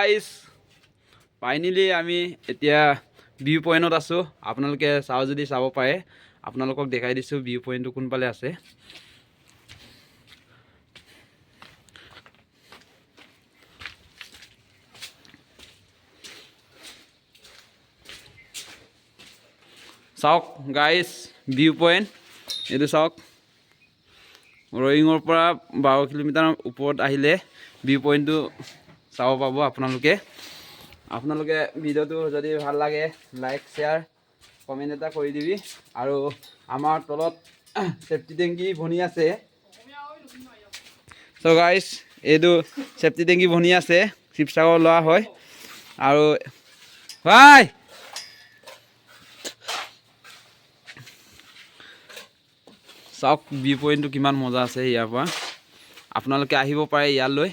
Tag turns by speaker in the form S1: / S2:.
S1: Guys finally আমি এতিয়া view পইণ্টত আছোঁ। আপোনালোকে চাওঁ যদি চাব পাৰে, আপোনালোকক দেখাই দিছোঁ ভিউ পইণ্টটো কোনফালে আছে। চাওক গাইস ভিউ পইণ্ট এইটো চাওক। ৰয়িঙৰ পৰা 12 কিলোমিটাৰ ওপৰত আহিলে ভিউ পইণ্টটো চাব পাব আপোনালোকে। ভিডিঅ'টো যদি ভাল লাগে লাইক শ্বেয়াৰ কমেণ্ট এটা কৰি দিবি। আৰু আমাৰ তলত সেফটি টেংকি বনি আছে। চ' গাইছ এইটো সেফটি টেংকি বনি আছে, শিৱসাগৰ লোৱা হয়। আৰু ভাই চাওক ভিউ পইণ্টটো কিমান মজা আছে। ইয়াৰ পৰা আপোনালোকে আহিব পাৰে ইয়ালৈ।